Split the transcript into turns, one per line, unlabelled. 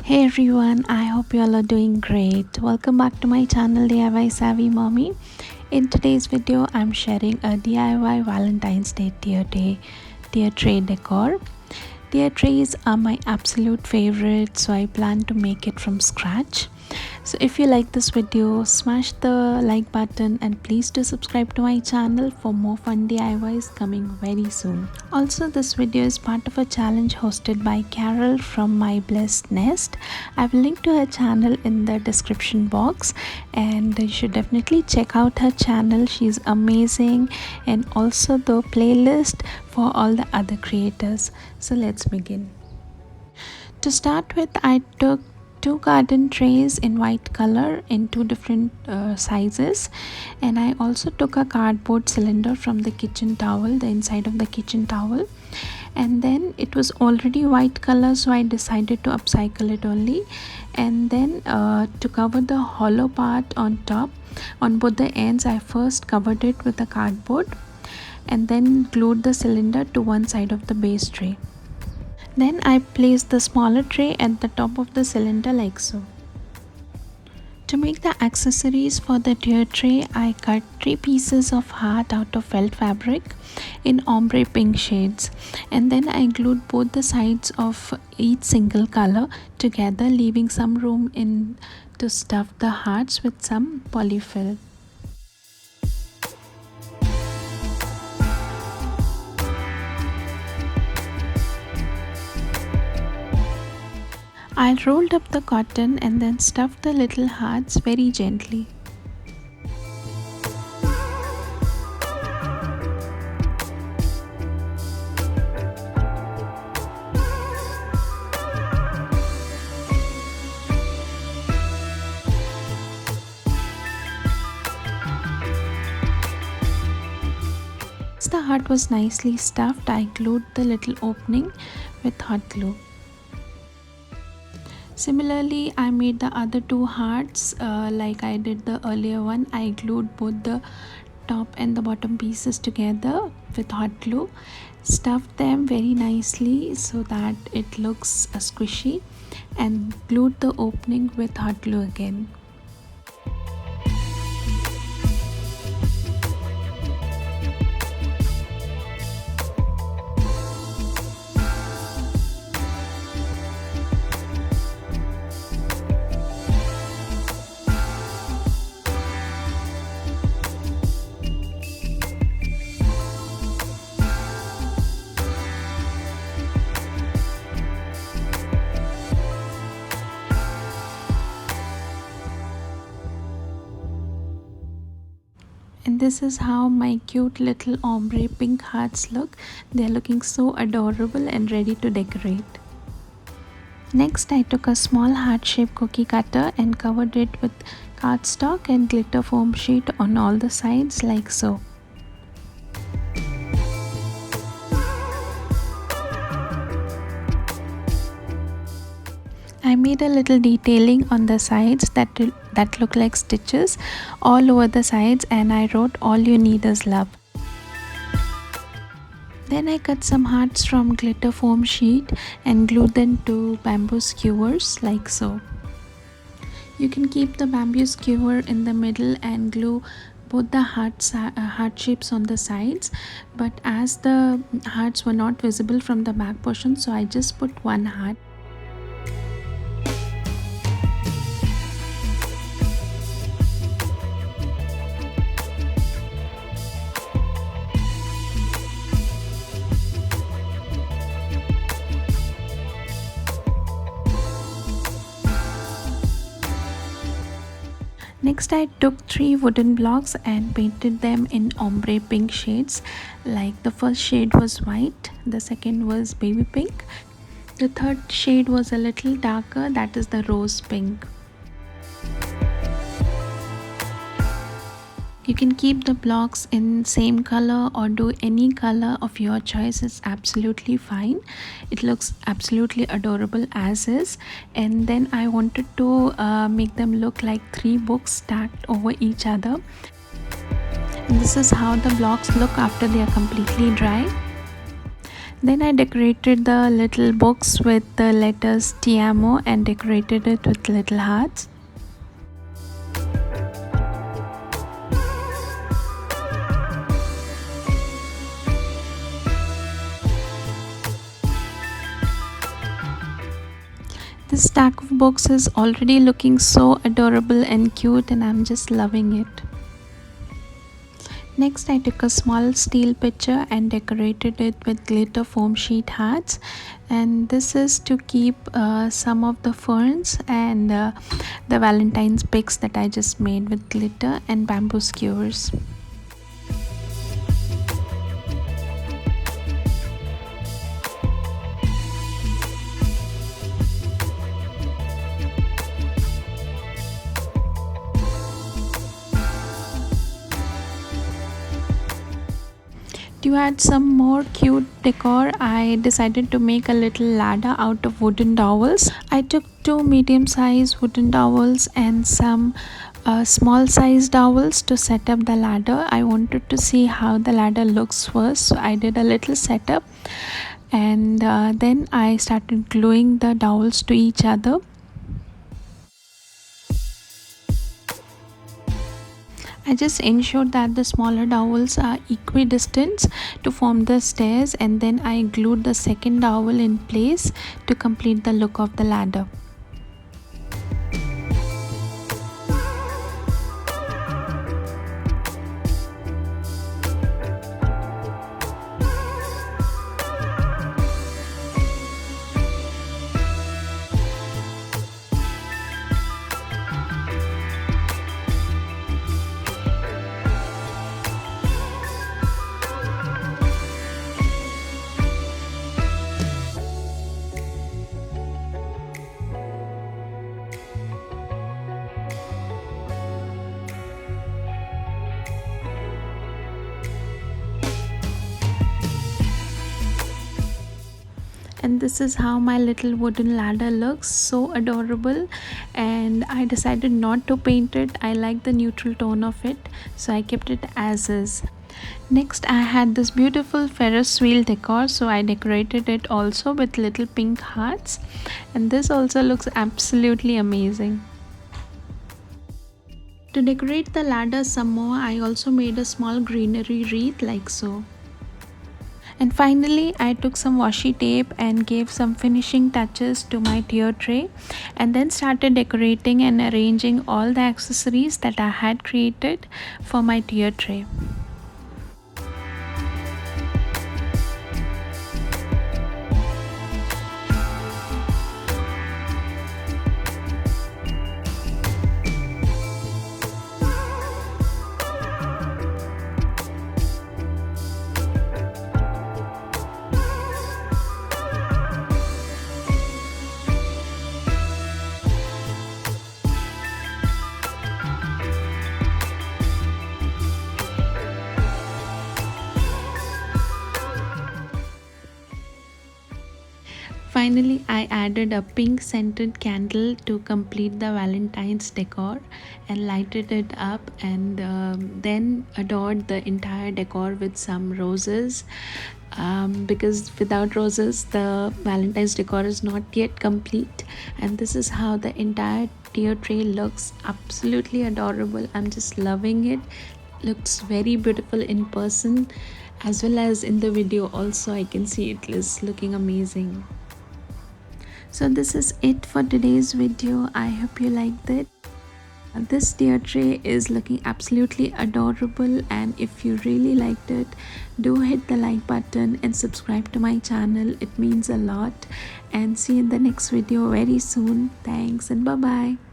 Hey everyone, I hope you all are doing great. Welcome back to my channel DIY Savvy Mommy. In today's video, I'm sharing a DIY Valentines Day Tier Tray decor. Tier trays are my absolute favorite, so I plan to make it from scratch. So if you like this video, smash the like button and please do subscribe to my channel for more fun DIYs coming very soon. Also, this video is part of a challenge hosted by Carol from My Blessed Nest. I've linked to her channel in the description box and you should definitely check out her channel. She's amazing, and also the playlist for all the other creators. So let's begin. To start with, I took two garden trays in white color in two different sizes, and I also took a cardboard cylinder from the kitchen towel, the inside of the kitchen towel, and then it was already white color, so I decided to upcycle it only. And then to cover the hollow part on top, on both the ends, I first covered it with a cardboard and then glued the cylinder to one side of the base tray. Then I placed the smaller tray at the top of the cylinder like so. To make the accessories for the tier tray, I cut 3 pieces of heart out of felt fabric in ombre pink shades, and then I glued both the sides of each single color together, leaving some room in to stuff the hearts with some polyfill. I rolled up the cotton and then stuffed the little hearts very gently. Once the heart was nicely stuffed, I glued the little opening with hot glue. Similarly, I made the other two hearts like I did the earlier one. I glued both the top and the bottom pieces together with hot glue, stuffed them very nicely so that it looks squishy, and glued the opening with hot glue again. And this is how my cute little ombre pink hearts look. They're looking so adorable and ready to decorate. Next, I took a small heart-shaped cookie cutter and covered it with cardstock and glitter foam sheet on all the sides like so. I made a little detailing on the sides that look like stitches all over the sides, and I wrote "All you need is love." Then I cut some hearts from glitter foam sheet and glued them to bamboo skewers like so. You can keep the bamboo skewer in the middle and glue both the heart shapes on the sides, but as the hearts were not visible from the back portion, so I just put one heart. Next, I took 3 wooden blocks and painted them in ombre pink shades. Like the first shade was white, the second was baby pink, the third shade was a little darker, that is the rose pink. You can keep the blocks in same color or do any color of your choice, it's absolutely fine. It looks absolutely adorable as is. And then I wanted to make them look like 3 books stacked over each other. And this is how the blocks look after they are completely dry. Then I decorated the little box with the letters Ti amo and decorated it with little hearts. This stack of books is already looking so adorable and cute, and I'm just loving it. Next, I took a small steel pitcher and decorated it with glitter foam sheet hearts, and this is to keep some of the ferns and the Valentine's pics that I just made with glitter and bamboo skewers. To add some more cute decor, I decided to make a little ladder out of wooden dowels. I took two medium-sized wooden dowels and some small size dowels to set up the ladder. I wanted to see how the ladder looks first, so I did a little setup, and then I started gluing the dowels to each other. I just ensured that the smaller dowels are equidistant to form the stairs, and then I glued the second dowel in place to complete the look of the ladder. And this is how my little wooden ladder looks, so adorable, and I decided not to paint it. I like the neutral tone of it, so I kept it as is. Next, I had this beautiful Ferris wheel decor, so I decorated it also with little pink hearts, and this also looks absolutely amazing. To decorate the ladder some more, I also made a small greenery wreath like so. And finally, I took some washi tape and gave some finishing touches to my tier tray, and then started decorating and arranging all the accessories that I had created for my tier tray. Finally, I added a pink scented candle to complete the Valentine's decor and lighted it up, and then adored the entire decor with some roses, because without roses the Valentine's decor is not yet complete. And this is how the entire tier tray looks. Absolutely adorable. I'm just loving it. Looks very beautiful in person as well as in the video. Also, I can see it is looking amazing. So this is it for today's video. I hope you liked it. This tier tray is looking absolutely adorable, and if you really liked it, do hit the like button and subscribe to my channel. It means a lot, and see you in the next video very soon. Thanks and bye bye.